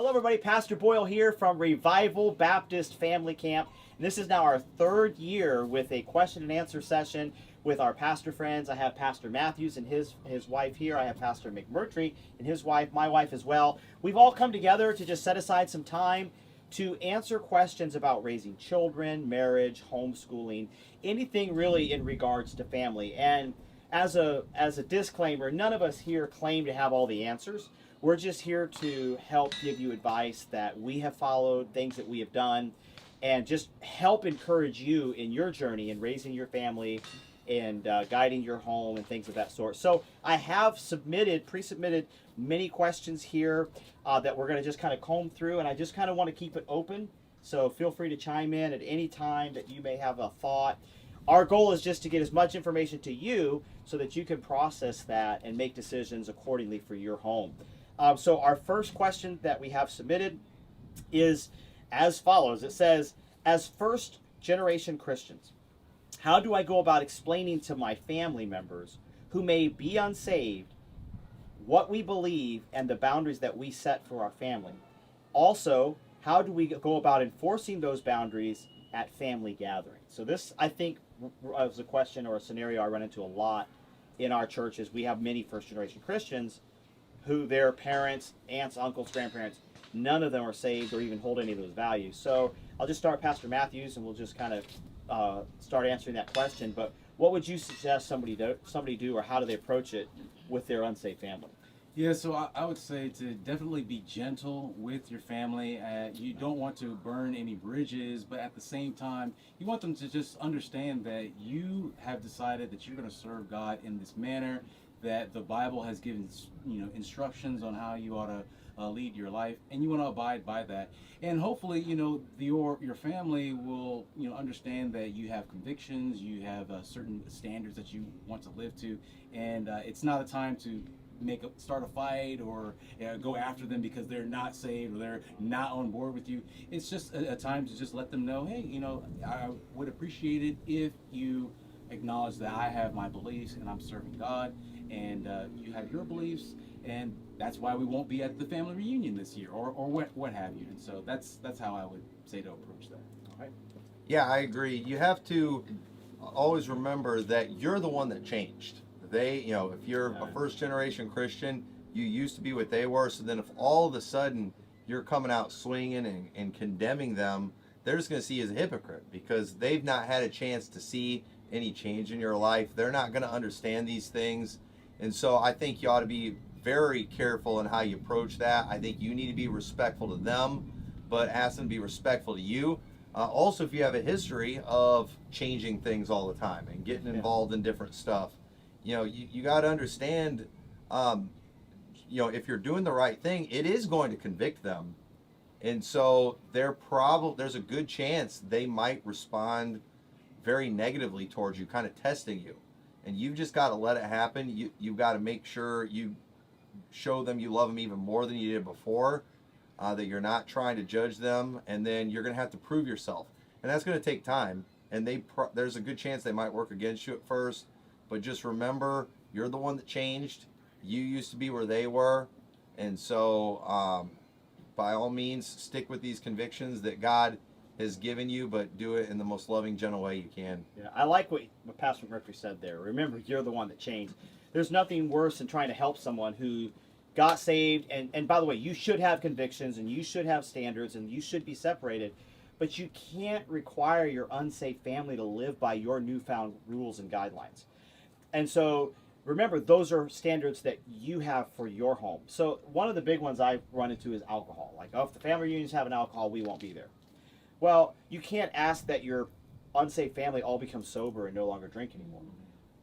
Hello, everybody. Pastor Boyle here from Revival Baptist Family Camp. And this is now our third year with a question and answer session with our pastor friends. I have Pastor Matthews and his wife here. I have Pastor McMurtry and his wife, my wife as well. We've all come together to just set aside some time to answer questions about raising children, marriage, homeschooling, anything really in regards to family. And as a disclaimer, none of us here claim to have all the answers. We're just here to help give you advice that we have followed, things that we have done, and just help encourage you in your journey in raising your family and guiding your home and things of that sort. So I have pre-submitted many questions here that we're going to just kind of comb through, and I just kind of want to keep it open. So feel free to chime in at any time that you may have a thought. Our goal is just to get as much information to you so that you can process that and make decisions accordingly for your home. So our first question that we have submitted is as follows. It says, as first generation Christians, how do I go about explaining to my family members who may be unsaved what we believe and the boundaries that we set for our family? Also, how do we go about enforcing those boundaries at family gatherings? So this, I think, was a question or a scenario I run into a lot in our churches. We have many first generation Christians who their parents, aunts, uncles, grandparents, none of them are saved or even hold any of those values. So I'll just start Pastor Matthews and we'll just kind of start answering that question. But what would you suggest somebody do, or how do they approach it with their unsaved family? Yeah, so I would say to definitely be gentle with your family. You don't want to burn any bridges, but at the same time, you want them to just understand that you have decided that you're going to serve God in this manner, that the Bible has given, instructions on how you ought to lead your life, and you want to abide by that. And hopefully, your family will, understand that you have convictions, you have certain standards that you want to live to, and it's not a time to start a fight or go after them because they're not saved or they're not on board with you. It's just a time to just let them know, hey, I would appreciate it if you acknowledge that I have my beliefs and I'm serving God, and you have your beliefs, and that's why we won't be at the family reunion this year, or what have you. And so that's how I would say to approach that. All right. Yeah, I agree. You have to always remember that you're the one that changed. If you're a first generation Christian, you used to be what they were. So then if all of a sudden you're coming out swinging and condemning them, they're just going to see you as a hypocrite because they've not had a chance to see any change in your life. They're not going to understand these things. And so I think you ought to be very careful in how you approach that. I think you need to be respectful to them, but ask them to be respectful to you. Also, if you have a history of changing things all the time and getting involved in different stuff, you got to understand, if you're doing the right thing, it is going to convict them. And so there's a good chance they might respond very negatively towards you, kind of testing you. And you've just got to let it happen. You've got to make sure you show them you love them even more than you did before, that you're not trying to judge them, and then you're going to have to prove yourself. And that's going to take time, and there's a good chance they might work against you at first, but just remember, you're the one that changed. You used to be where they were, and so by all means, stick with these convictions that God has given you, but do it in the most loving, gentle way you can. Yeah, I like what Pastor Murphy said there. Remember, you're the one that changed. There's nothing worse than trying to help someone who got saved. And by the way, you should have convictions and you should have standards and you should be separated. But you can't require your unsaved family to live by your newfound rules and guidelines. And so remember, those are standards that you have for your home. So one of the big ones I've run into is alcohol. Like, if the family reunions have an alcohol, we won't be there. Well, you can't ask that your unsaved family all become sober and no longer drink anymore.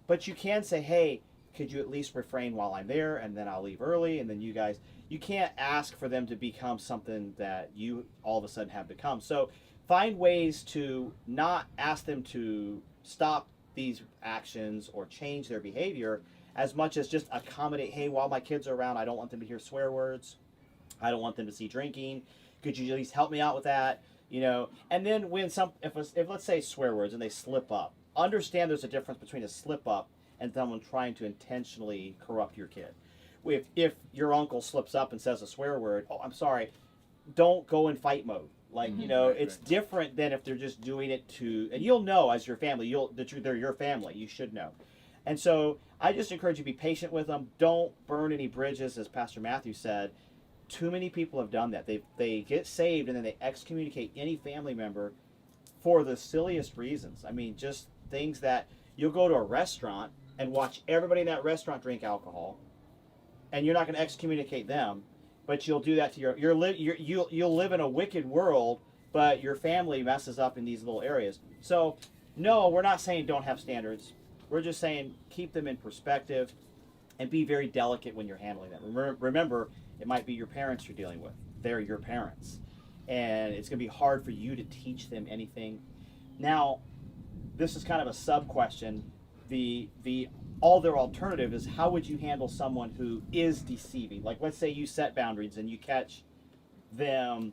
But you can say, hey, could you at least refrain while I'm there, and then I'll leave early, and then you can't ask for them to become something that you all of a sudden have become. So find ways to not ask them to stop these actions or change their behavior as much as just accommodate, hey, while my kids are around, I don't want them to hear swear words. I don't want them to see drinking. Could you at least help me out with that? And then if let's say swear words and they slip up, understand there's a difference between a slip up and someone trying to intentionally corrupt your kid. If your uncle slips up and says a swear word, oh, I'm sorry, don't go in fight mode. Like, Mhm. you know, Right, it's right. different than if they're just doing it to, and you'll know as your family, they're your family. You should know. And so I just encourage you to be patient with them. Don't burn any bridges, as Pastor Matthew said. Too many people have done that. They get saved and then they excommunicate any family member for the silliest reasons. I mean, just things that you'll go to a restaurant and watch everybody in that restaurant drink alcohol, and you're not going to excommunicate them, but you'll do that to you'll live in a wicked world, but your family messes up in these little areas. So, no, we're not saying don't have standards. We're just saying keep them in perspective and be very delicate when you're handling them. Remember, it might be your parents you're dealing with. They're your parents. And it's going to be hard for you to teach them anything. Now, this is kind of a sub question. The other alternative is, how would you handle someone who is deceiving? Like, let's say you set boundaries and you catch them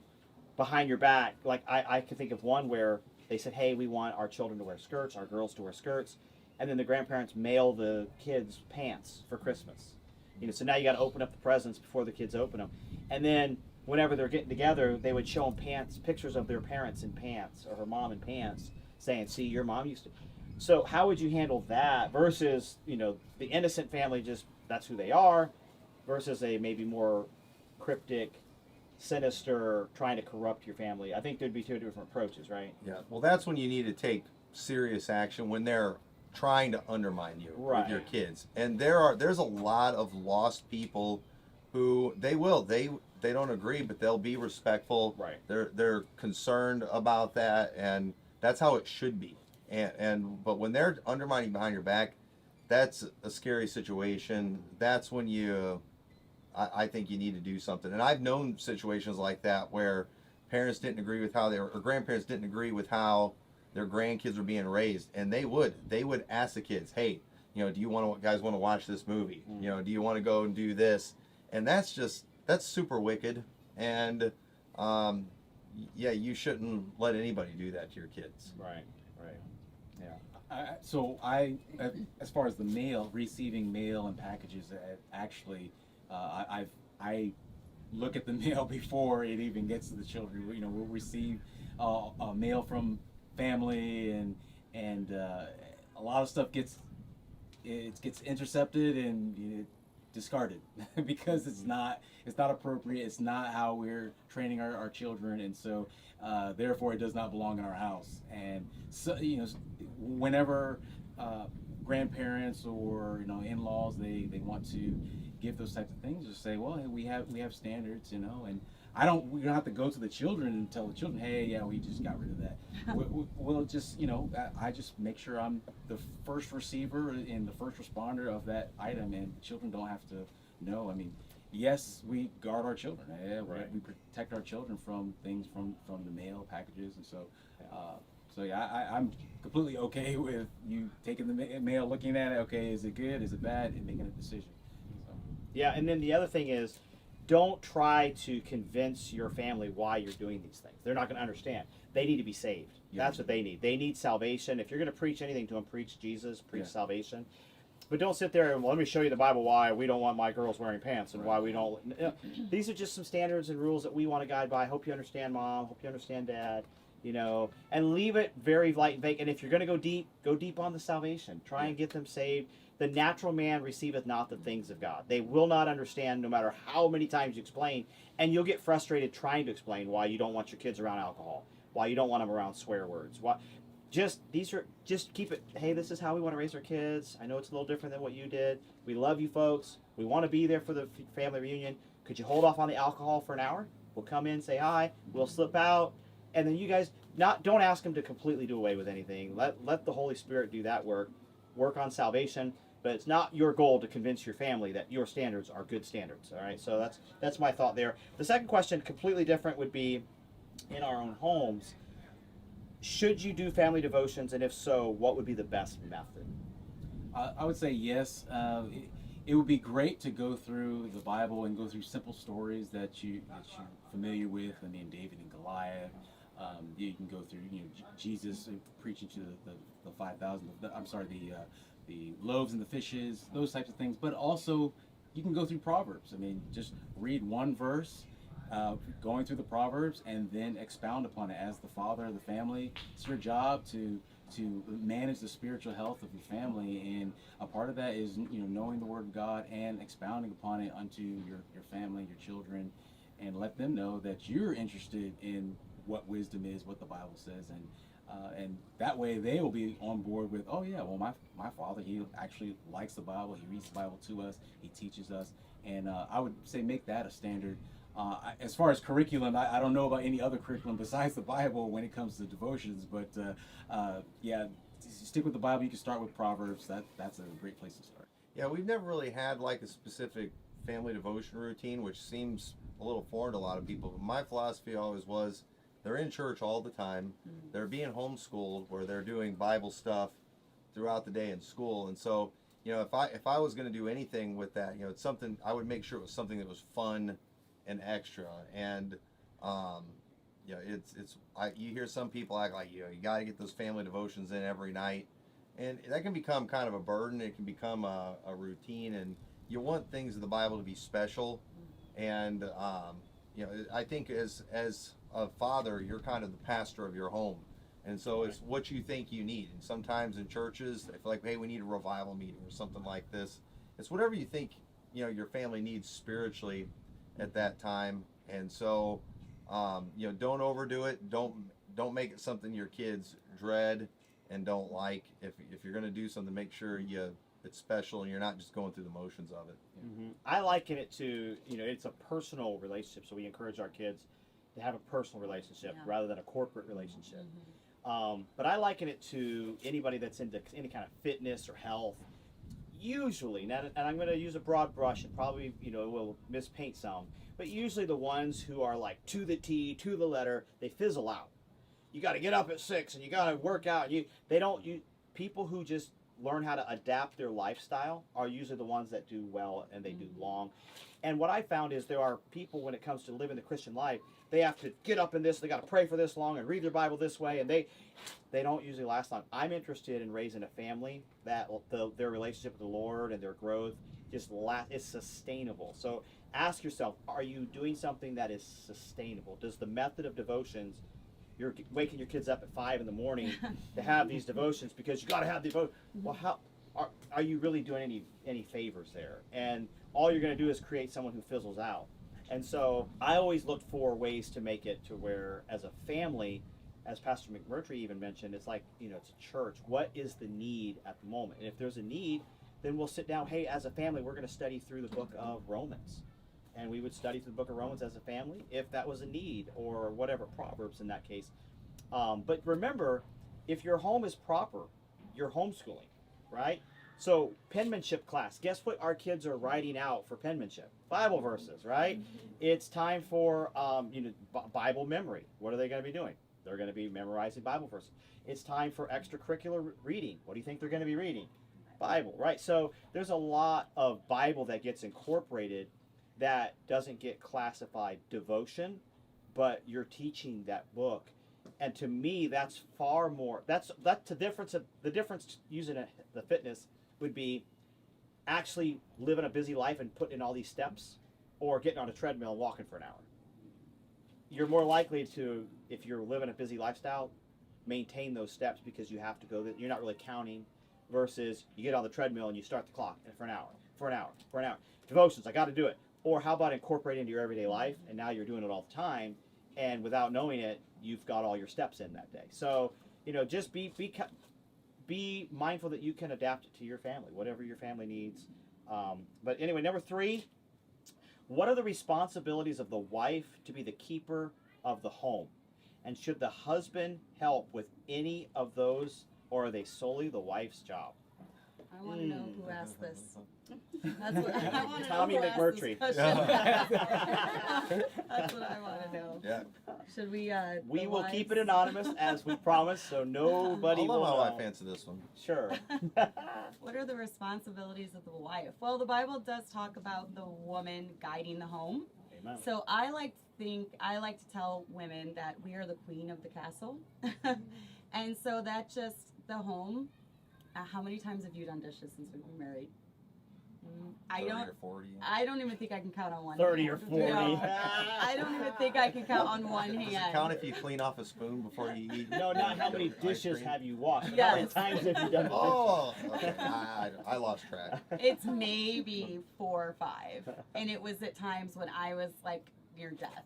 behind your back. Like, I could think of one where they said, hey, we want our children to wear skirts, our girls to wear skirts, and then the grandparents mail the kids pants for Christmas. You know, so now you got to open up the presents before the kids open them, and then whenever they're getting together, they would show them pictures of their parents in pants or her mom in pants, saying, "See, your mom used to." So how would you handle that versus, you know, the innocent family, just that's who they are, versus a maybe more cryptic, sinister, trying to corrupt your family? I think there'd be two different approaches, right? Yeah. Well, that's when you need to take serious action, when they're trying to undermine you with your kids. And there's a lot of lost people who they don't agree, but they'll be respectful. Right. They're concerned about that, and that's how it should be. But when they're undermining behind your back, that's a scary situation. That's when I think you need to do something. And I've known situations like that where parents didn't agree with how or grandparents didn't agree with how their grandkids were being raised, and they would ask the kids, hey, you know, do you guys want to watch this movie? You know, do you want to go and do this? And that's super wicked. And yeah, you shouldn't let anybody do that to your kids. Right. Yeah. So as far as the receiving mail and packages, actually, I look at the mail before it even gets to the children. You know, we'll receive mail from family, and a lot of stuff gets intercepted and discarded because it's not appropriate. It's not how we're training our children, and so therefore it does not belong in our house. And so, you know, whenever grandparents or, you know, in-laws, they want to give those types of things, just say, well, hey, we have standards, you know, and we don't have to go to the children and tell the children, hey, yeah, we just got rid of that. We'll just, you know, I just make sure I'm the first receiver and the first responder of that item, and children don't have to know. I mean, yes, we guard our children. Right. We protect our children from things from the mail packages, and so. So yeah, I'm completely okay with you taking the mail, looking at it. Okay, is it good? Is it bad? And making a decision. So. Yeah, and then the other thing is, don't try to convince your family why you're doing these things. They're not going to understand. They need to be saved. Yeah. That's what they need. They need salvation. If you're going to preach anything to them, preach Jesus, preach salvation. But don't sit there and, well, let me show you the Bible why we don't want my girls wearing pants and why we don't. You know, these are just some standards and rules that we want to guide by. Hope you understand, Mom. Hope you understand, Dad. You know, and leave it very light and vague. And if you're going to go deep on the salvation. Try and get them saved. The natural man receiveth not the things of God. They will not understand no matter how many times you explain. And you'll get frustrated trying to explain why you don't want your kids around alcohol, why you don't want them around swear words. Just keep it, hey, this is how we want to raise our kids. I know it's a little different than what you did. We love you folks. We want to be there for the family reunion. Could you hold off on the alcohol for an hour? We'll come in, say hi. We'll slip out. And then you guys don't ask them to completely do away with anything. Let the Holy Spirit do that work on salvation. But it's not your goal to convince your family that your standards are good standards. All right, so that's my thought there. The second question, completely different, would be in our own homes. Should you do family devotions, and if so, what would be the best method? I would say yes. It would be great to go through the Bible and go through simple stories that you're familiar with. I mean, David and Goliath. You can go through, you know, Jesus preaching to the 5,000. The loaves and the fishes, those types of things. But also, you can go through Proverbs. I mean, just read one verse going through the Proverbs and then expound upon it as the father of the family. It's your job to manage the spiritual health of your family, and a part of that is knowing the Word of God and expounding upon it unto your family, your children, and let them know that you're interested in what wisdom is, what the Bible says, and that way they will be on board with, oh yeah, well my father, he actually likes the Bible, he reads the Bible to us, he teaches us, and I would say make that a standard. As far as curriculum, I don't know about any other curriculum besides the Bible when it comes to devotions, but yeah, stick with the Bible. You can start with Proverbs. That's a great place to start. Yeah, we've never really had like a specific family devotion routine, which seems a little foreign to a lot of people. But my philosophy always was, they're in church all the time. They're being homeschooled, where they're doing Bible stuff throughout the day in school. And so, if I was going to do anything with that, it's something I would make sure it was something that was fun and extra. And you hear some people act like you got to get those family devotions in every night, and that can become kind of a burden. It can become a routine, and you want things in the Bible to be special. And I think as a father, you're kind of the pastor of your home, and so it's what you think you need. And sometimes in churches, they feel like, hey, we need a revival meeting or something like this. It's whatever you think your family needs spiritually at that time. And so don't overdo it. Don't make it something your kids dread and don't like. If you're going to do something, make sure it's special and you're not just going through the motions of it. Mm-hmm. I liken it to, it's a personal relationship, so we encourage our kids to have a personal relationship rather than a corporate relationship. But I liken it to anybody that's into any kind of fitness or health. Usually, and I'm going to use a broad brush and probably, will mispaint some, but usually the ones who are like to the T, to the letter, they fizzle out. You got to get up at 6 and you got to work out. People who just learn how to adapt their lifestyle are usually the ones that do well and they do long. And what I found is there are people, when it comes to living the Christian life, they have to get up in this, they got to pray for this long and read their Bible this way, and they don't usually last long. I'm interested in raising a family that their relationship with the Lord and their growth is sustainable. So ask yourself, are you doing something that is sustainable? Does the method of devotions, you're waking your kids up at 5 in the morning to have these devotions because you got to have the devotion. Well, how are you really doing any favors there? And all you're going to do is create someone who fizzles out. And so I always look for ways to make it to where, as a family, as Pastor McMurtry even mentioned, it's like, it's a church. What is the need at the moment? And if there's a need, then we'll sit down, hey, as a family, we're going to study through the book of Romans. And we would study through the book of Romans as a family if that was a need, or whatever, Proverbs in that case. But remember, if your home is proper, you're homeschooling, right? So penmanship class, guess what our kids are writing out for penmanship? Bible verses, right? It's time for Bible memory. What are they going to be doing? They're going to be memorizing Bible verses. It's time for extracurricular reading. What do you think they're going to be reading? Bible, right? So there's a lot of Bible that gets incorporated that doesn't get classified devotion, but you're teaching that book. And to me, that's far more, that's the difference using the fitness would be actually living a busy life and putting in all these steps, or getting on a treadmill and walking for an hour. You're more likely to, if you're living a busy lifestyle, maintain those steps because you have to go, you're not really counting, versus you get on the treadmill and you start the clock for an hour. Devotions, I got to do it. Or how about incorporate into your everyday life, and now you're doing it all the time, and without knowing it, you've got all your steps in that day. So, just be mindful that you can adapt it to your family, whatever your family needs. But anyway, number 3, what are the responsibilities of the wife to be the keeper of the home? And should the husband help with any of those, or are they solely the wife's job? I want to know who asked this. That's what I want to know. Tommy McMurtry. That's what I want to know. Yeah. Should we? We will keep it anonymous as we promised, so nobody I'll will let know. my wife answer this one. Sure. What are the responsibilities of the wife? Well, the Bible does talk about the woman guiding the home. Amen. So I like to tell women that we are the queen of the castle, and so that just the home. How many times have you done dishes since we've been married? I 30 don't. or 40. I don't even think I can count on one. 30 hand. or 40. No, I don't even think I can count on one Does it hand. count if you clean off a spoon before you eat? No, not how many ice dishes cream? have you washed. How many Yes. times have you done the Oh, okay. I lost track. It's maybe 4 or 5, and it was at times when I was like near death.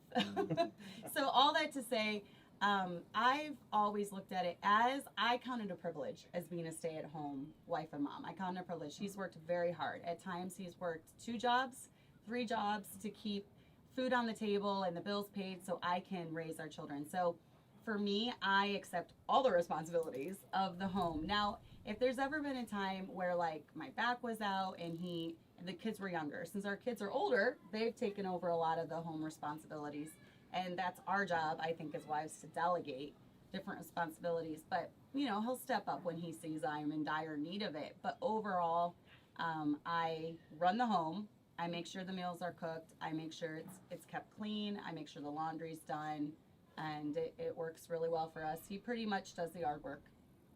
So all that to say, I've always looked at it as I counted a privilege as being a stay-at-home wife and mom. I counted a privilege. He's worked very hard. At times, he's worked 2 jobs, 3 jobs to keep food on the table and the bills paid so I can raise our children. So for me, I accept all the responsibilities of the home. Now, if there's ever been a time where like my back was out and the kids were younger, since our kids are older, they've taken over a lot of the home responsibilities. And that's our job, I think, as wives, to delegate different responsibilities. But, he'll step up when he sees I'm in dire need of it. But overall, I run the home. I make sure the meals are cooked. I make sure it's kept clean. I make sure the laundry's done. And it works really well for us. He pretty much does the yard work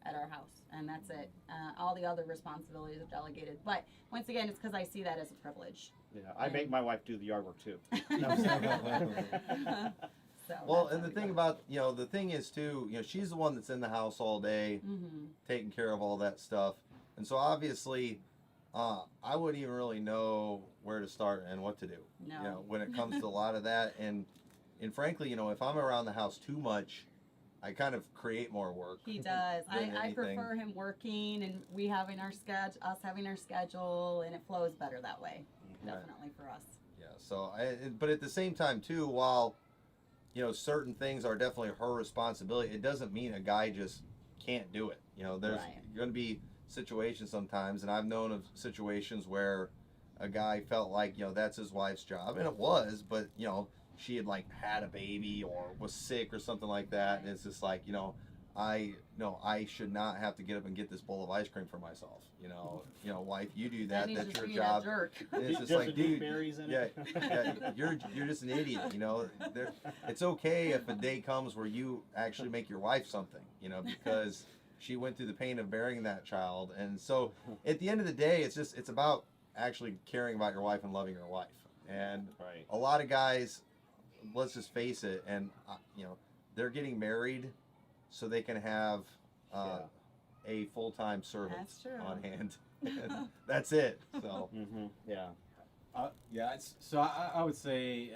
at our house. And that's it. All the other responsibilities are delegated. But once again, it's because I see that as a privilege. Yeah, I make my wife do the yard work too. So Well, that's and how the we thing go. about, the thing is too, she's the one that's in the house all day, taking care of all that stuff. And so obviously, I wouldn't even really know where to start and what to do. No. When it comes to a lot of that. And frankly, if I'm around the house too much, I kind of create more work. He does. than I anything. prefer him working and us having our schedule, and it flows better that way. Right. Definitely for us. Yeah. So, but at the same time too, while certain things are definitely her responsibility, it doesn't mean a guy just can't do it. There's Right. going to be situations sometimes, and I've known of situations where a guy felt like that's his wife's job, and it was, but she had like had a baby or was sick or something like that, and it's just like I should not have to get up and get this bowl of ice cream for myself. Wife, you do that. he's That's just your being a job. jerk. And it's just Does like, it do dude, berries in yeah, it? yeah, you're just an idiot. It's okay if a day comes where you actually make your wife something, because she went through the pain of bearing that child. And so at the end of the day, it's about actually caring about your wife and loving your wife. And Right. a lot of guys, let's just face it, and they're getting married so they can have a full-time servant That's true. on hand. And that's it. So Yeah. So I would say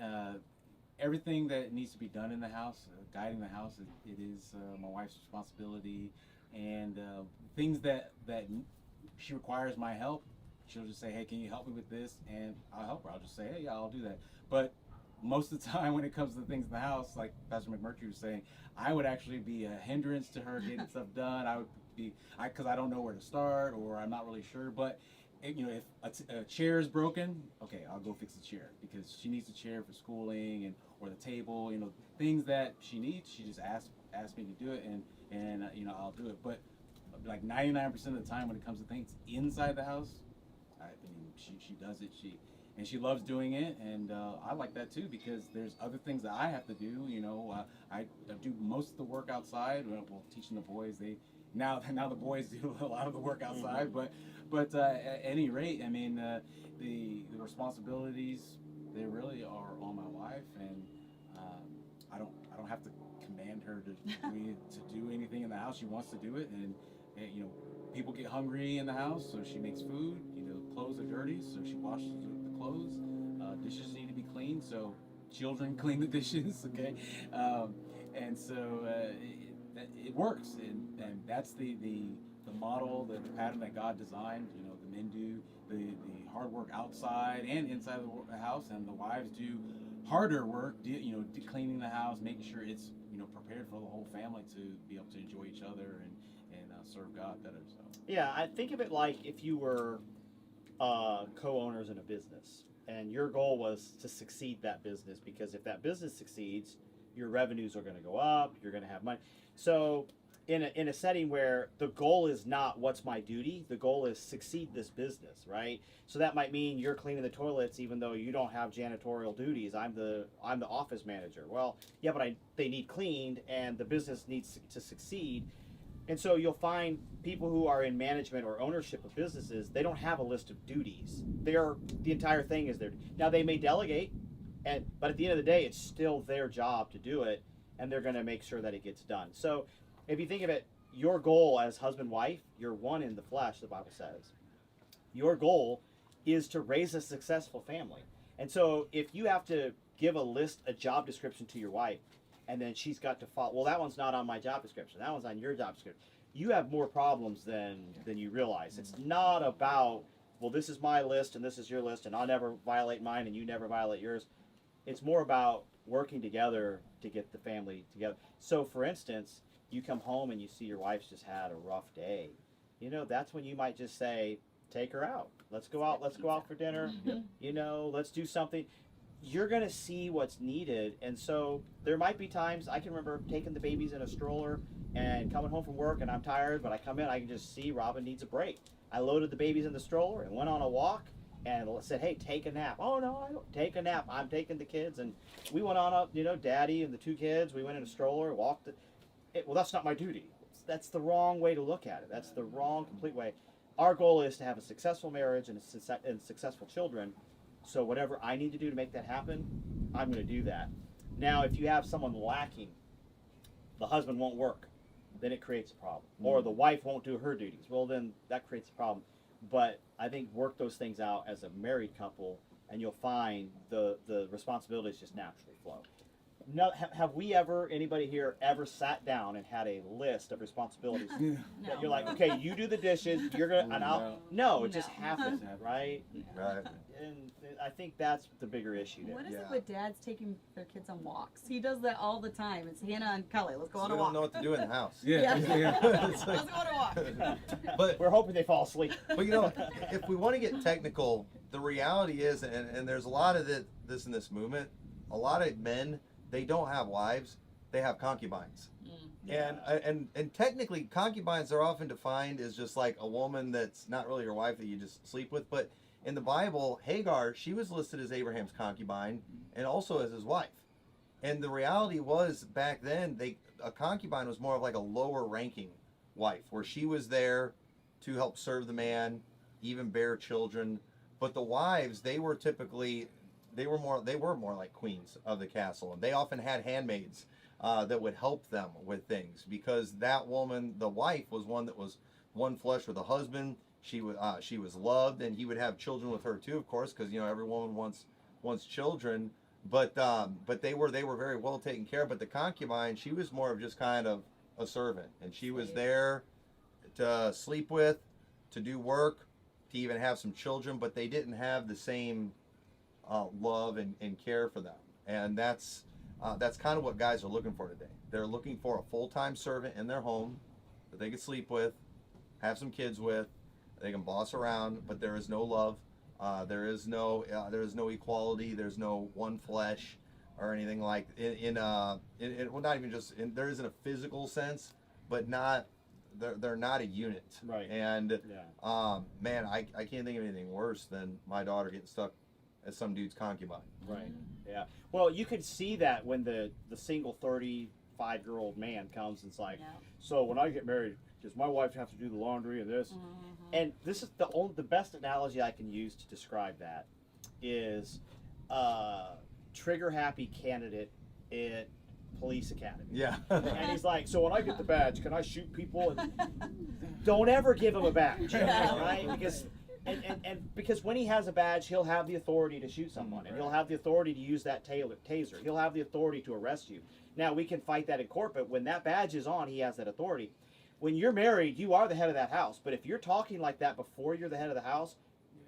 everything that needs to be done in the house, guiding the house, it is my wife's responsibility, and things that she requires my help, she'll just say, hey, can you help me with this? And I'll help her. I'll just say, hey, yeah, I'll do that. But most of the time when it comes to things in the house, like Pastor McMurtry was saying, I would actually be a hindrance to her getting stuff done. I would be, because I don't know where to start, or I'm not really sure. But if a chair is broken, okay, I'll go fix the chair, because she needs a chair for schooling, or the table, things that she needs. She just asks me to do it, and I'll do it. But like 99% of the time when it comes to things inside the house, I mean, she does it. She loves doing it, and I like that too, because there's other things that I have to do. I do most of the work outside. Well, teaching the boys, now the boys do a lot of the work outside. But at any rate, I mean, the responsibilities, they really are on my wife, and I don't have to command her to do anything in the house. She wants to do it, and people get hungry in the house, so she makes food. Clothes are dirty, so she washes the clothes. Dishes need to be cleaned, so children clean the dishes. Okay, and so it works, and that's the model, the pattern that God designed. The men do the hard work outside and inside the house, and the wives do harder work. Cleaning the house, making sure it's prepared for the whole family to be able to enjoy each other and serve God better. So Yeah, I think of it like if you were co-owners in a business, and your goal was to succeed that business, because if that business succeeds, your revenues are going to go up, you're going to have money. So in a setting where the goal is not what's my duty, the goal is succeed this business, right? So that might mean you're cleaning the toilets even though you don't have janitorial duties. I'm the office manager. Well, yeah, but they need cleaned, and the business needs to succeed. And so you'll find people who are in management or ownership of businesses, they don't have a list of duties. The entire thing is their, now they may delegate, but at the end of the day, it's still their job to do it, and they're going to make sure that it gets done. So if you think of it, your goal as husband, wife, you're one in the flesh, the Bible says. Your goal is to raise a successful family. And so if you have to give a job description to your wife, and then she's got to follow, well, that one's not on my job description, that one's on your job description. You have more problems than you realize. It's not about, well, this is my list and this is your list, and I'll never violate mine and you never violate yours. It's more about working together to get the family together. So for instance, you come home and you see your wife's just had a rough day. You know, that's when you might just say, take her out. Let's go out for dinner. You know, let's do something. You're going to see what's needed. And so there might be times, I can remember taking the babies in a stroller and coming home from work, and I'm tired, but I come in, I can just see Robin needs a break. I loaded the babies in the stroller and went on a walk and said, hey, take a nap. Oh, no, I don't take a nap. I'm taking the kids. And we went on up, you know, Daddy and the two kids, we went in a stroller, walked. Well, that's not my duty. That's the wrong way to look at it. That's the wrong, complete way. Our goal is to have a successful marriage and successful children. So whatever I need to do to make that happen, I'm going to do that. Now, if you have someone lacking, the husband won't work, then it creates a problem. Or the wife won't do her duties. Well, then that creates a problem. But I think work those things out as a married couple, and you'll find the responsibilities just naturally flow. No, have we ever, anybody here, ever sat down and had a list of responsibilities that you're like, okay, you do the dishes, you're gonna, and I'll, no, it just happens, right? Right. And I think that's the bigger issue there. What is it with dads taking their kids on walks? He does that all the time. It's Hannah and Kelly. Let's go on a We walk. don't know what to do in the house. Yeah. Let's go on a walk. But We're hoping they fall asleep. But you know, if we want to get technical, the reality is, and there's a lot of this in this movement, a lot of men, they don't have wives, they have concubines. And technically, concubines are often defined as just like a woman that's not really your wife that you just sleep with. But in the Bible, Hagar, she was listed as Abraham's concubine and also as his wife. And the reality was back then, a concubine was more of like a lower ranking wife, where she was there to help serve the man, even bear children. But the wives, they were more like queens of the castle, and they often had handmaids that would help them with things, because that woman, the wife, was one that was one flesh with a husband. She was loved, and he would have children with her too, of course, because you know every woman wants children. But they were very well taken care of. But the concubine, she was more of just kind of a servant, and she was there to sleep with, to do work, to even have some children. But they didn't have the same love and care for them. And that's kind of what guys are looking for today. They're looking for a full-time servant in their home that they can sleep with, have some kids with, they can boss around, but there is no love. There is no equality. There's no one flesh or anything like well, not even just there isn't a physical sense, but they're not a unit. Right. And man, I can't think of anything worse than my daughter getting stuck as some dude's concubine. Right. Yeah. Well, you could see that when the single 35-year-old man comes and it's like, so when I get married, does my wife have to do the laundry and this? And this is the best analogy I can use to describe that is trigger happy candidate at police academy. Yeah. And he's like, so when I get the badge, can I shoot people? And don't ever give him a badge, right? Because when he has a badge, he'll have the authority to shoot someone, and he'll have the authority to use that taser. He'll have the authority to arrest you. Now, we can fight that in court, but when that badge is on, he has that authority. When you're married, you are the head of that house. But if you're talking like that before you're the head of the house,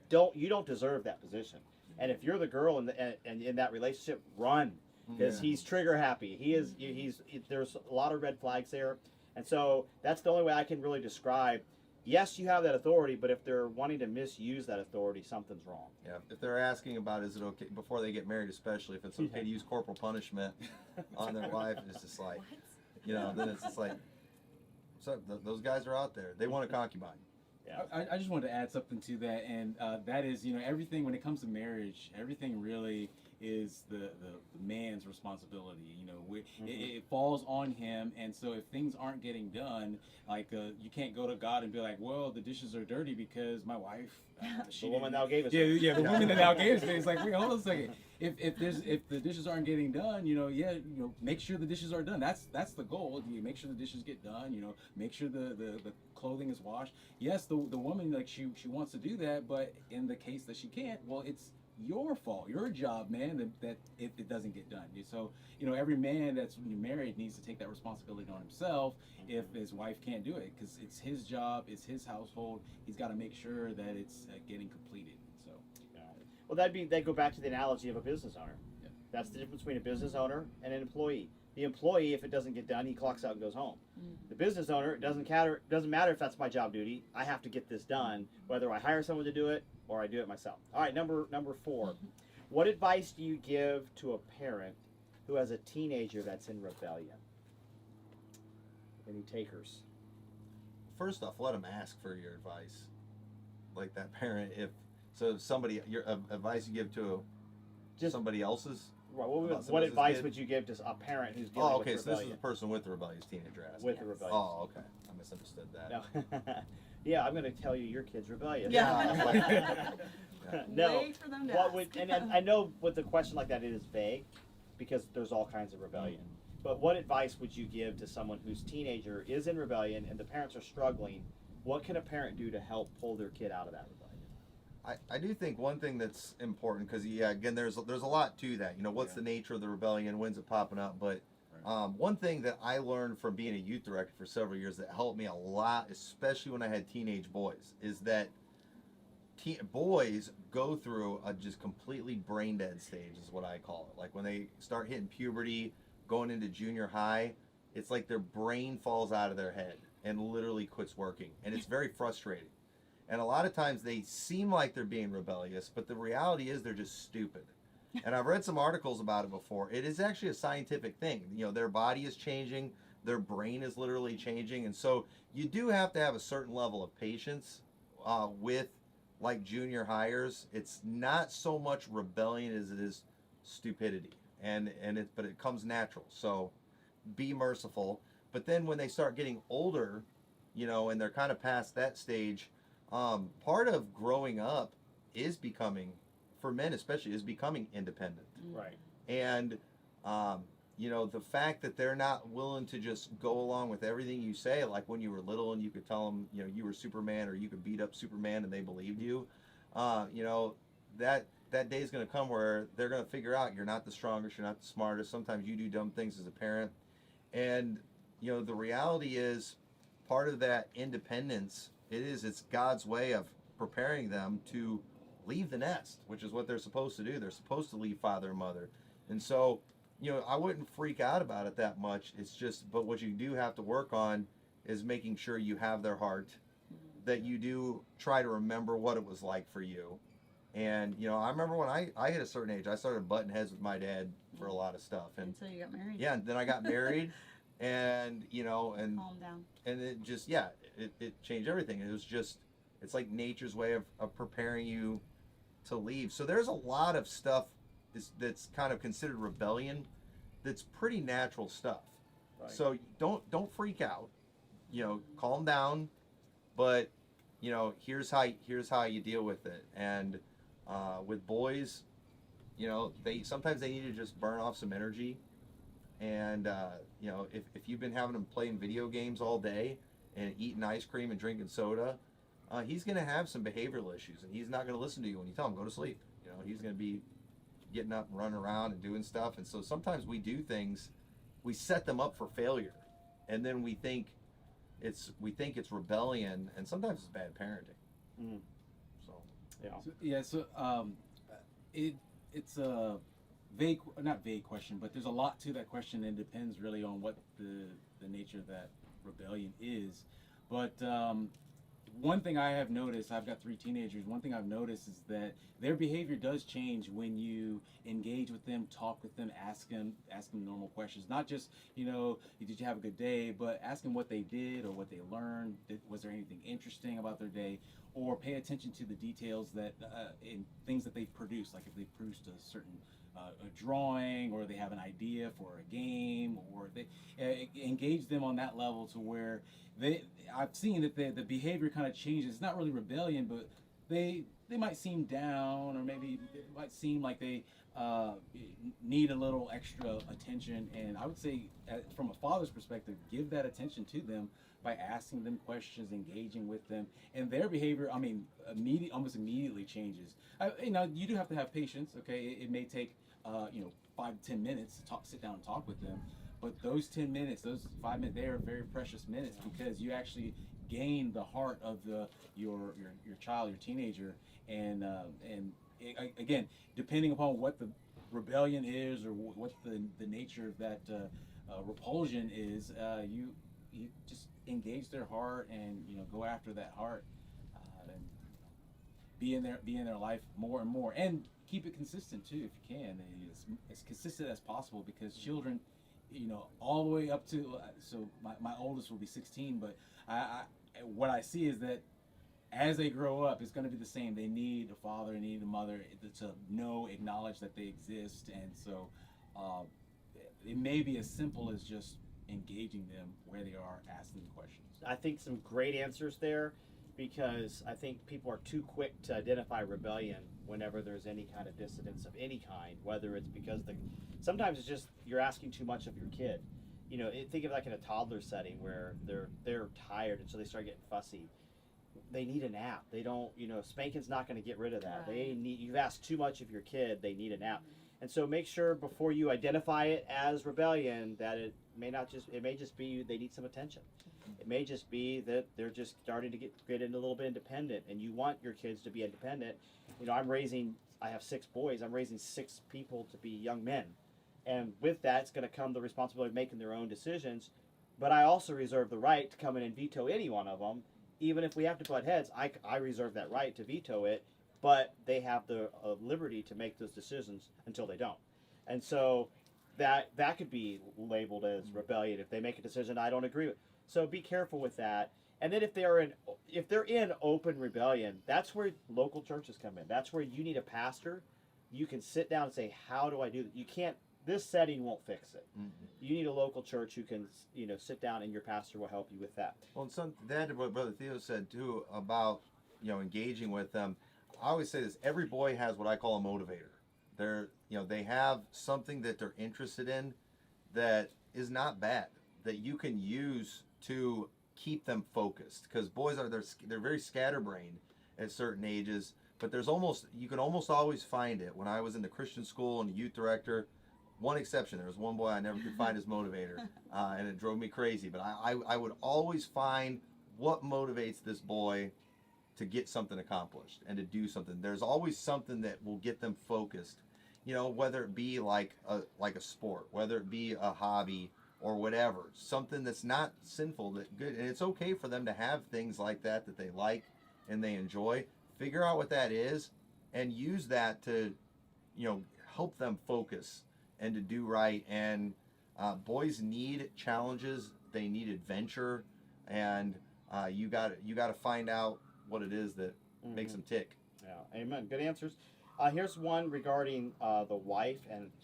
you don't deserve that position. And if you're the girl in that relationship, run, because he's trigger happy. There's a lot of red flags there, and so that's the only way I can really describe. Yes, you have that authority, but if they're wanting to misuse that authority, something's wrong. Yeah, if they're asking about is it okay before they get married, especially if it's okay to use corporal punishment on their wife, it's just like, then it's just like, so those guys are out there. They want a concubine. Yeah. I just wanted to add something to that, and that is, everything when it comes to marriage, everything really is the man's responsibility. You know, it falls on him, and so if things aren't getting done, like you can't go to God and be like, well, the dishes are dirty because my wife, The woman thou gavest yeah, me. yeah, the woman that thou gavest me. It's like, wait, hold on a second. If the dishes aren't getting done, make sure the dishes are done. That's the goal. You make sure the dishes get done. Make sure the clothing is washed. Yes, the woman, like, she wants to do that, but in the case that she can't, well, it's your fault, your job, man, that if it doesn't get done. So every man that's married needs to take that responsibility on himself if his wife can't do it, because it's his job, it's his household. He's got to make sure that it's getting completed. So Well, that'd go back to the analogy of a business owner. Yeah. That's the difference between a business owner and an employee. The employee, if it doesn't get done, he clocks out and goes home. The business owner, it doesn't matter if that's my job duty. I have to get this done, whether I hire someone to do it or I do it myself. All right, number 4. What advice do you give to a parent who has a teenager that's in rebellion? Any takers? First off, let them ask for your advice. Like that parent, if somebody, your advice you give to somebody else's. Right, what advice would you give to a parent who's dealing with so rebellion? this is the person with the rebellious teenager asking. With the rebellion. Oh, okay. I misunderstood that. No. Yeah, I'm going to tell you your kid's rebellious. Yeah. No. Wait for them to What ask. would, and I know with a question like that it is vague because there's all kinds of rebellion. But what advice would you give to someone whose teenager is in rebellion and the parents are struggling? What can a parent do to help pull their kid out of that rebellion? I do think one thing that's important, because again, there's a lot to that. What's the nature of the rebellion? When's it popping up? But one thing that I learned from being a youth director for several years that helped me a lot, especially when I had teenage boys, is that boys go through a just completely brain dead stage, is what I call it. Like when they start hitting puberty, going into junior high, it's like their brain falls out of their head and literally quits working, and it's very frustrating. And a lot of times they seem like they're being rebellious, but the reality is they're just stupid. And I've read some articles about it before. It is actually a scientific thing. Their body is changing, their brain is literally changing, and so you do have to have a certain level of patience with like junior hires. It's not so much rebellion as it is stupidity, but it comes natural. So be merciful. But then when they start getting older, and they're kind of past that stage, part of growing up is becoming, for men especially, is becoming independent. Right. And the fact that they're not willing to just go along with everything you say, like when you were little and you could tell them, you were Superman, or you could beat up Superman and they believed you, that day is going to come where they're going to figure out you're not the strongest, you're not the smartest. Sometimes you do dumb things as a parent. And, the reality is part of that independence, it's God's way of preparing them to leave the nest, which is what they're supposed to do. They're supposed to leave father and mother. And so, I wouldn't freak out about it that much. It's just, but what you do have to work on is making sure you have their heart, that you do try to remember what it was like for you. And, I remember when I hit a certain age, I started butting heads with my dad for a lot of stuff. And Until you got married. yeah, and then I got married and, and Calm down. and it just, it changed everything. It was just, it's like nature's way of preparing you to leave. So there's a lot of stuff that's kind of considered rebellion that's pretty natural stuff. Right. So don't freak out, calm down, but here's how you deal with it. And with boys, sometimes they need to just burn off some energy. And if you've been having them playing video games all day and eating ice cream and drinking soda, he's going to have some behavioral issues, and he's not going to listen to you when you tell him go to sleep. He's going to be getting up and running around and doing stuff. And so sometimes we do things, we set them up for failure, and then we think it's rebellion, and sometimes it's bad parenting. So it's a not vague question, but there's a lot to that question, and it depends really on what the nature of that rebellion is. But one thing I have noticed, I've got 3 teenagers, one thing I've noticed is that their behavior does change when you engage with them, talk with them, ask them normal questions. Not just, did you have a good day, but ask them what they did or what they learned. Was there anything interesting about their day? Or pay attention to the details that in things that they've produced, like if they've produced a certain a drawing, or they have an idea for a game, or they engage them on that level to where I've seen that the behavior kind of changes. It's not really rebellion, but they might seem down, or maybe it might seem like they need a little extra attention. And I would say, from a father's perspective, give that attention to them by asking them questions, engaging with them, and their behavior, I mean, almost immediately changes. You do have to have patience. Okay, it may take 5 to 10 minutes to sit down and talk with them, but those 10 minutes, those 5 minutes, they are very precious minutes, because you actually gain the heart of your child, your teenager, and again, depending upon what the rebellion is, or what the nature of that repulsion is, you just engage their heart, and go after that heart, and be in their life more and more, and keep it consistent too, if you can, as consistent as possible, because children, all the way up to so my oldest will be 16, but what I see is that as they grow up, it's going to be the same. They need a father, they need a mother to acknowledge that they exist, and so it may be as simple as just engaging them where they are, asking them questions. I think some great answers there, because I think people are too quick to identify rebellion whenever there's any kind of dissidence of any kind, whether it's because sometimes it's just you're asking too much of your kid. Think of like in a toddler setting where they're tired, and so they start getting fussy. They need a nap. They don't, spanking's not going to get rid of that. Right. You've asked too much of your kid. They need a nap. And so make sure before you identify it as rebellion that it may just be they need some attention. It may just be that they're just starting to get a little bit independent, and you want your kids to be independent. I have 6 boys. I'm raising 6 people to be young men. And with that, it's going to come the responsibility of making their own decisions. But I also reserve the right to come in and veto any one of them. Even if we have to butt heads, I reserve that right to veto it. But they have the liberty to make those decisions until they don't. And so that could be labeled as rebellion if they make a decision I don't agree with. So be careful with that. And then if they're in open rebellion, that's where local churches come in. That's where you need a pastor. You can sit down and say, how do I do that? You can't. This setting won't fix it. Mm-hmm. You need a local church who can, sit down, and your pastor will help you with that. Well, and what Brother Theo said too about, engaging with them. I always say this: every boy has what I call a motivator. They have something that they're interested in that is not bad, that you can use to keep them focused. Because boys they're very scatterbrained at certain ages, but you can almost always find it. When I was in the Christian school and the youth director, one exception, there was one boy I never could find his motivator, and it drove me crazy. But I would always find what motivates this boy to get something accomplished and to do something. There's always something that will get them focused, whether it be like a sport, whether it be a hobby or whatever, something that's not sinful, that good. And it's okay for them to have things like that they like and they enjoy. Figure out what that is and use that to, help them focus and to do right. And boys need challenges, they need adventure, and you got to find out what it is that makes them tick. Yeah, amen. Good answers. Here's one regarding the wife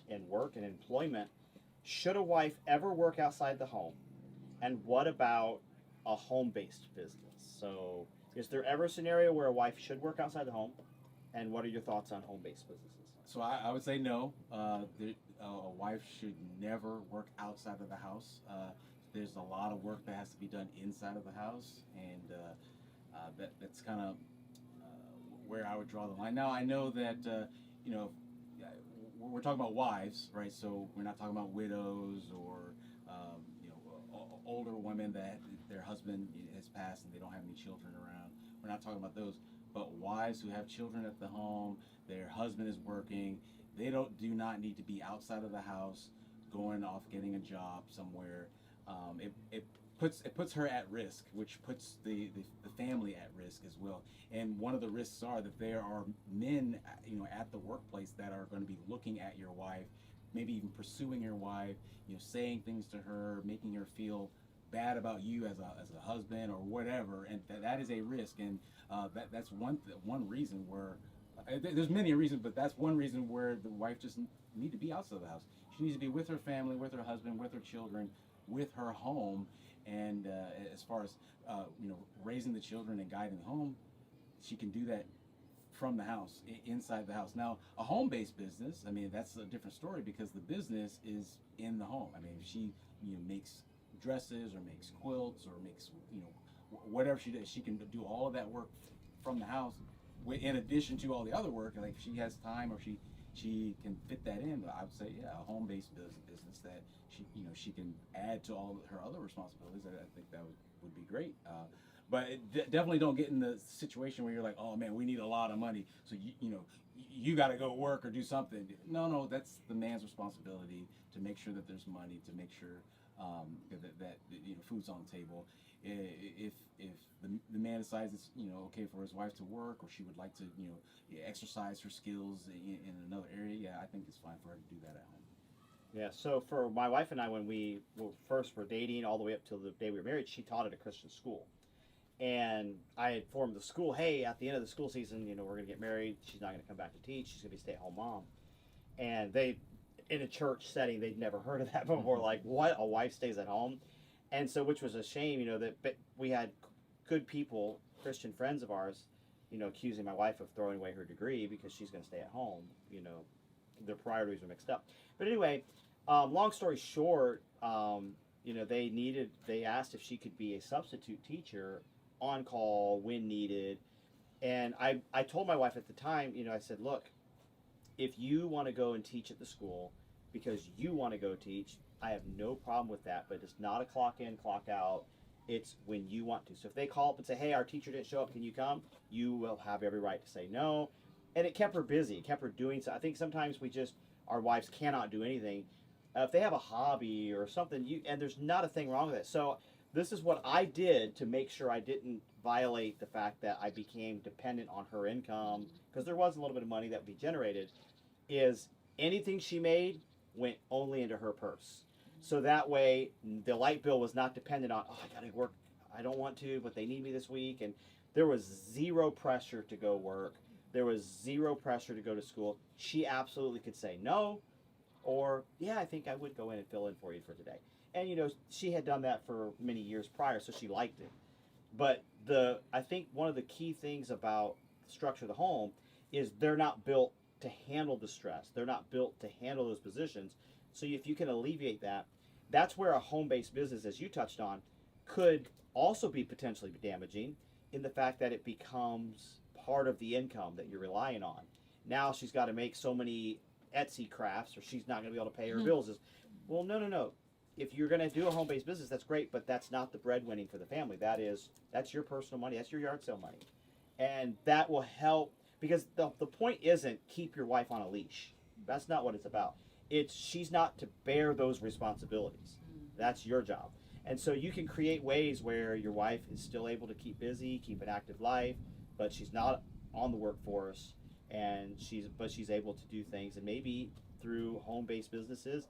and work and employment. Should a wife ever work outside the home? And what about a home-based business? So is there ever a scenario where a wife should work outside the home? And what are your thoughts on home-based businesses? So I would say no. A wife should never work outside of the house. There's a lot of work that has to be done inside of the house, and that's kind of where I would draw the line. Now I know that we're talking about wives, right? So we're not talking about widows or older women that their husband has passed and they don't have any children around. We're not talking about those, but wives who have children at the home, their husband is working. They do not need to be outside of the house, going off getting a job somewhere. It puts her at risk, which puts the family at risk as well. And one of the risks are that there are men, at the workplace that are going to be looking at your wife, maybe even pursuing your wife, saying things to her, making her feel bad about you as a husband or whatever, and that is a risk. And that's one reason where there's many reasons, but that's one reason where the wife just need to be outside the house. She needs to be with her family, with her husband, with her children, with her home. And as far as raising the children and guiding the home, she can do that from the house, inside the house. Now, a home-based business, I mean, that's a different story because the business is in the home. I mean, if she makes dresses or makes quilts or makes whatever she does, she can do all of that work from the house in addition to all the other work. Like if she has time or she can fit that in, I would say, yeah, a home-based business that she can add to all of her other responsibilities. I think that would be great. But definitely don't get in the situation where you're like, oh man, we need a lot of money, so you got to go work or do something. No, that's the man's responsibility to make sure that there's money, to make sure that food's on the table. If the man decides it's okay for his wife to work, or she would like to exercise her skills in another area, yeah, I think it's fine for her to do that at home. Yeah, so for my wife and I, when we first were dating all the way up till the day we were married, she taught at a Christian school. And I had informed the school, hey, at the end of the school season, we're going to get married. She's not going to come back to teach. She's going to be a stay-at-home mom. And they, in a church setting, they'd never heard of that before. Like, what? A wife stays at home? And so, which was a shame, that we had good people, Christian friends of ours, accusing my wife of throwing away her degree because she's going to stay at home. Their priorities were mixed up. But anyway, long story short, they asked if she could be a substitute teacher on call when needed. And I told my wife at the time, I said, look, if you want to go and teach at the school because you want to go teach, I have no problem with that, but it's not a clock in, clock out. It's when you want to. So if they call up and say, hey, our teacher didn't show up, can you come? You will have every right to say no. And it kept her busy. It kept her doing so. I think sometimes our wives cannot do anything. If they have a hobby or something, and there's not a thing wrong with it. So this is what I did to make sure I didn't violate the fact that I became dependent on her income, because there was a little bit of money that would be generated, is anything she made went only into her purse. So that way the light bill was not dependent on, I got to work, I don't want to, but they need me this week. And there was zero pressure to go work. There was zero pressure to go to school. She absolutely could say no, or, yeah, I think I would go in and fill in for you for today. And, she had done that for many years prior, so she liked it. But I think one of the key things about the structure of the home is they're not built to handle the stress. They're not built to handle those positions. So if you can alleviate that, that's where a home-based business, as you touched on, could also be potentially damaging in the fact that it becomes part of the income that you're relying on. Now she's got to make so many Etsy crafts, or she's not going to be able to pay her bills. Well, no. If you're going to do a home-based business, that's great, but that's not the breadwinning for the family. That's your personal money. That's your yard sale money. And that will help, because the point isn't keep your wife on a leash. That's not what it's about. She's not to bear those responsibilities. That's your job. And so you can create ways where your wife is still able to keep busy, keep an active life, but she's not on the workforce, and she's able to do things, and maybe through home-based businesses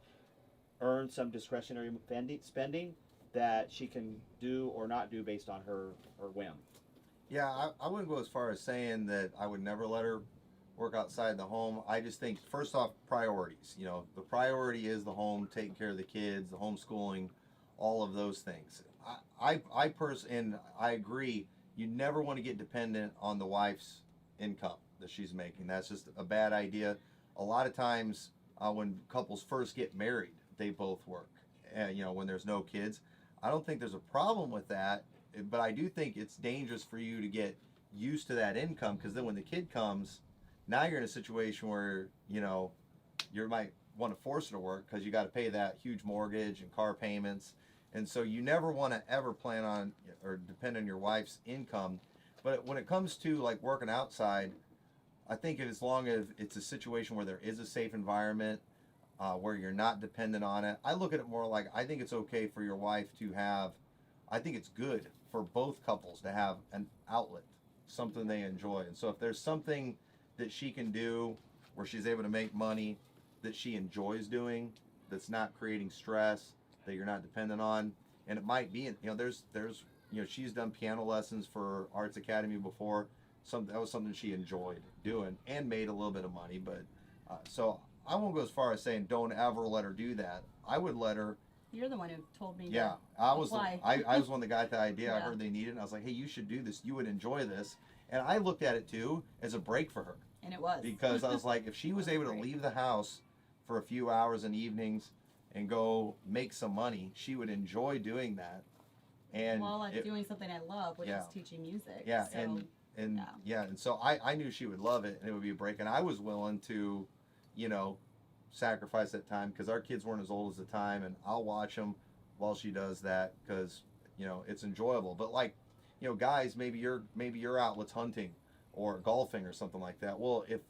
earn some discretionary spending that she can do or not do based on her whim. Yeah, I wouldn't go as far as saying that I would never let her work outside the home. I just think, first off, priorities. The priority is the home, taking care of the kids, the homeschooling, all of those things. I agree, you never want to get dependent on the wife's income that she's making. That's just a bad idea. A lot of times when couples first get married, they both work, when there's no kids. I don't think there's a problem with that, but I do think it's dangerous for you to get used to that income, because then when the kid comes, now you're in a situation where you might want to force her to work because you got to pay that huge mortgage and car payments. And so you never want to ever plan on or depend on your wife's income. But when it comes to like working outside, I think as long as it's a situation where there is a safe environment, where you're not dependent on it, I look at it more like, I think it's okay for your wife to have, I think it's good for both couples to have an outlet, something they enjoy. And so if there's something that she can do where she's able to make money that she enjoys doing, that's not creating stress, that you're not dependent on, and it might be, there's she's done piano lessons for Arts Academy before. That was something she enjoyed doing and made a little bit of money. But so I won't go as far as saying don't ever let her do that. I would let her. You're the one who told me. Yeah, to I was apply. I was one that got the idea. I Yeah. heard they needed it, and I was like, hey, you should do this. You would enjoy this. And I looked at it too as a break for her, And it was. because I was like, if she was able to Great. leave the house for a few hours in evenings and go make some money, she would enjoy doing that. And while I'm it- doing something I love, which Yeah. is teaching music. yeah, So, and yeah. yeah, and so I knew she would love it, and it would be a break, and I was willing to, you know, sacrifice that time, because our kids weren't as old as the time, and I'll watch them while she does that, because you know it's enjoyable. But like, you know, guys, maybe your outlet's hunting or golfing or something like that. Well, if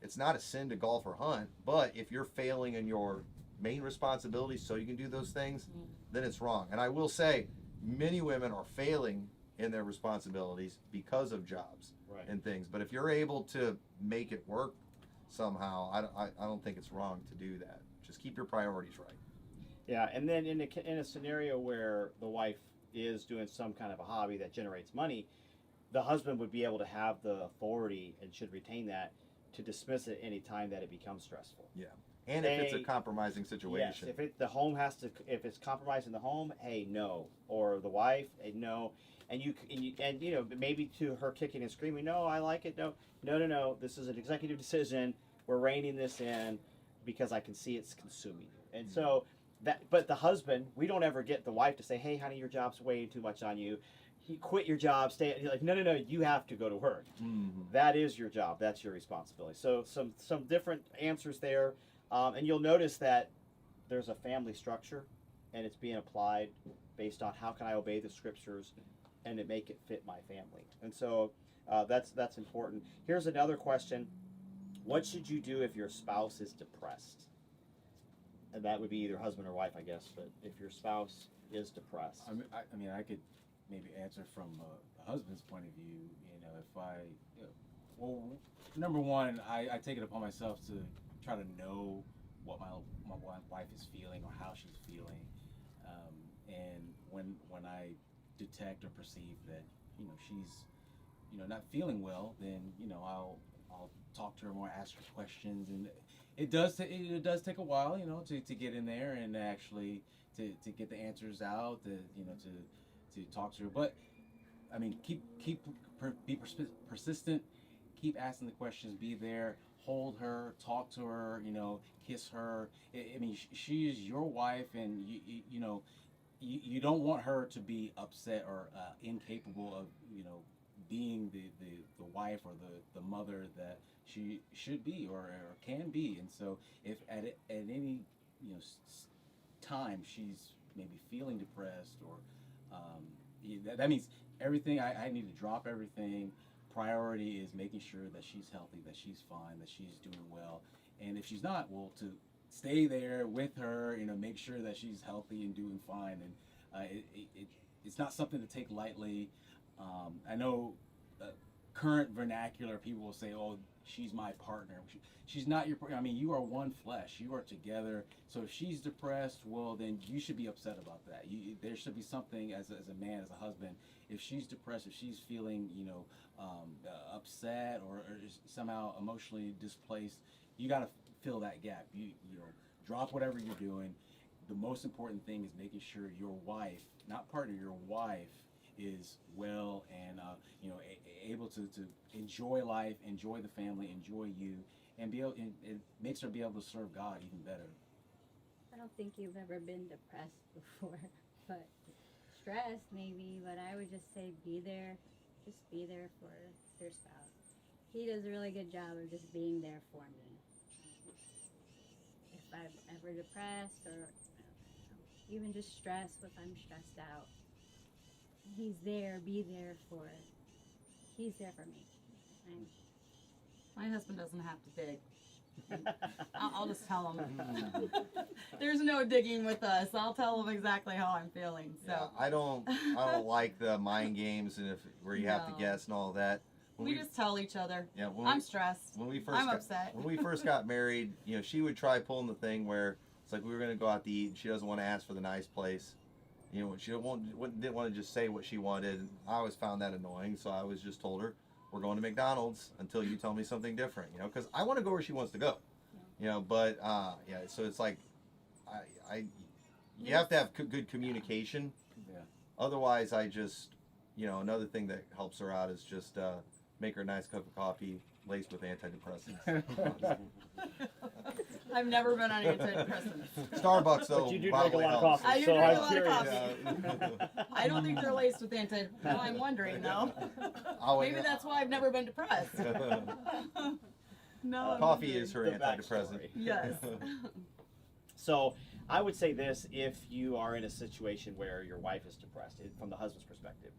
it's not a sin to golf or hunt, but if you're failing in your main responsibilities so you can do those things, then it's wrong. And I will say, many women are failing in their responsibilities because of jobs Right. and things. But if you're able to make it work somehow, I don't think it's wrong to do that. Just keep your priorities right. Yeah, and then in a scenario where the wife is doing some kind of a hobby that generates money, the husband would be able to have the authority, and should retain that, to dismiss it any time that it becomes stressful. And if it's a Hey, compromising Yes, situation. if it's compromising the home, hey, no, or the wife, hey, no, and you know, maybe to her kicking and screaming, no, I like it, no, this is an executive decision, we're reining this in because I can see it's consuming you. And so but the husband, we don't ever get the wife to say, hey, honey, your job's weighing too much on you. You quit your job, stay. You're like, no, you have to go to work. Mhm. That is your job. That's your responsibility. So some different answers there, and you'll notice that there's a family structure, and it's being applied based on how can I obey the scriptures, and it make it fit my family. And so that's important. Here's another question: what should you do if your spouse is depressed? And that would be either husband or wife, I guess. But if your spouse is depressed, I mean, I could maybe answer from the husband's point of view. You know, if well, number one, I take it upon myself to try to know what my wife is feeling or how she's feeling, and when I detect or perceive that she's not feeling well, then I'll talk to her more, ask her questions, and it does take a while to get in there and actually to get the answers out, to talk to her. But I mean, be persistent, keep asking the questions, be there, hold her, talk to her, kiss her. I mean, she is your wife, and you don't want her to be upset or incapable of being the wife or the mother that she should be or can be. And so if at any time she's maybe feeling depressed or that means everything, I need to drop everything. Priority is making sure that she's healthy, that she's fine, that she's doing well. And if she's not, well, to stay there with her, make sure that she's healthy and doing fine. And it's not something to take lightly. I know current vernacular, people will say, oh, she's my partner. She's not your partner. I mean, you are one flesh. You are together. So if she's depressed, well, then you should be upset about that. There should be something as a man, as a husband. If she's depressed, if she's feeling, upset or somehow emotionally displaced, you got to fill that gap. You drop whatever you're doing. The most important thing is making sure your wife, not partner, your wife is well and able to enjoy life, enjoy the family, enjoy you, and it makes her be able to serve God even better. I don't think you've ever been depressed before, but stressed maybe. But I would just say be there for your spouse. He does a really good job of just being there for me. If I'm ever depressed or even just stressed, if I'm stressed out, he's there. He's there for me. My husband doesn't have to dig. I'll just tell him. There's no digging with us. I'll tell him exactly how I'm feeling. So Yeah, I don't like the mind games and where you have to No. guess and all that. we just tell each other. Yeah, I'm stressed. when we first I'm got, upset. when we first got married, she would try pulling the thing where it's like we were going to go out to eat and she doesn't want to ask for the nice place. She didn't want to just say what she wanted. I always found that annoying, so I always just told her, we're going to McDonald's until you tell me something different, because I want to go where she wants to go. You know, but yeah, so it's like you have to have good communication. Yeah. Otherwise, I just, another thing that helps her out is just make her a nice cup of coffee laced with antidepressants. I've never been on antidepressants. Starbucks, though, But you do drink a probably lot of helps. coffee, I do so drink a I'm lot of curious. coffee. Yeah. I don't think they're laced with well, I'm wondering though. Maybe that's why I've never been depressed. No. I'm Coffee wondering. is her The antidepressant. backstory. Yes. So I would say this: if you are in a situation where your wife is depressed, from the husband's perspective,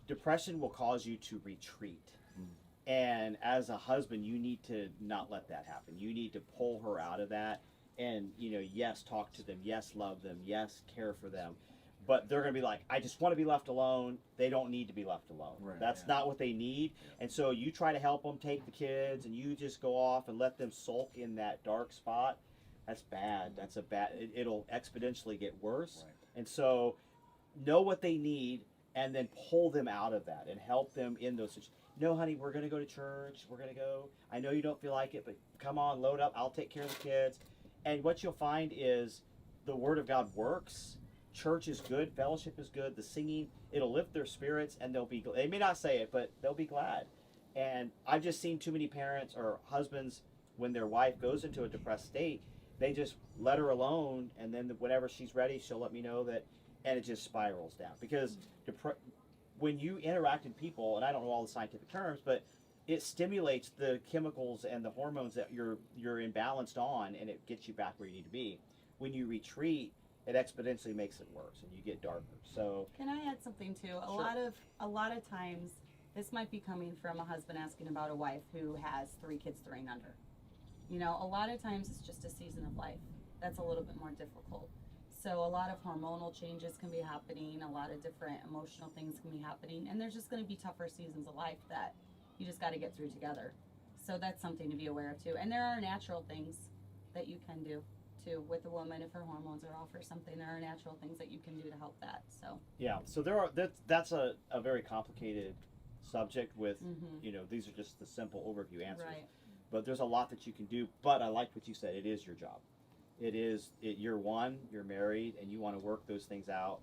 depression will cause you to retreat. And as a husband, you need to not let that happen. You need to pull her out of that, and yes, talk to them, yes, love them, yes, care for them. But they're going to be like, I just want to be left alone. They don't need to be left alone. Right, That's yeah. not what they need. And so you try to help them take the kids, and you just go off and let them sulk in that dark spot. That's bad. That's a bad. It'll exponentially get worse. Right. And so know what they need, and then pull them out of that and help them in those situations. No, honey, we're going to go to church. We're going to go. I know you don't feel like it, but come on, load up. I'll take care of the kids. And what you'll find is the Word of God works. Church is good. Fellowship is good. The singing, it'll lift their spirits, and they may not say it, but they'll be glad. And I've just seen too many parents or husbands, when their wife goes into a depressed state, they just let her alone, and then whenever she's ready, she'll let me know that, and it just spirals down. Because when you interact with people, and I don't know all the scientific terms, but it stimulates the chemicals and the hormones that you're imbalanced on, and it gets you back where you need to be. When you retreat, it exponentially makes it worse, and you get darker. So Can I add something too? Sure. A lot of times, this might be coming from a husband asking about a wife who has 3 kids 3 and under. A lot of times it's just a season of life that's a little bit more difficult. So a lot of hormonal changes can be happening, a lot of different emotional things can be happening, and there's just going to be tougher seasons of life that you just got to get through together. So that's something to be aware of too. And there are natural things that you can do too with a woman if her hormones are off or something. There are natural things that you can do to help that. So yeah, so that's a very complicated subject with these are just the simple overview answers. right. But there's a lot that you can do. But I like what you said. It is your job. You're you're married, and you want to work those things out.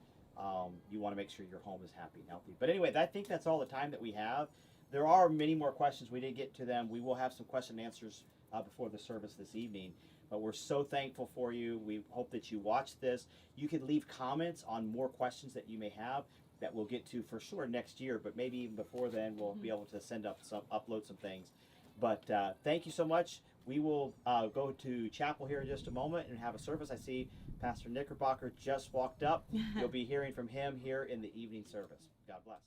You want to make sure your home is happy and healthy. But anyway, I think that's all the time that we have. There are many more questions. We didn't get to them. We will have some question and answers before the service this evening. But we're so thankful for you. We hope that you watch this. You can leave comments on more questions that you may have that we'll get to for sure next year. But maybe even before then, we'll be able to upload some things. But thank you so much. We will go to chapel here in just a moment and have a service. I see Pastor Knickerbocker just walked up. You'll be hearing from him here in the evening service. God bless.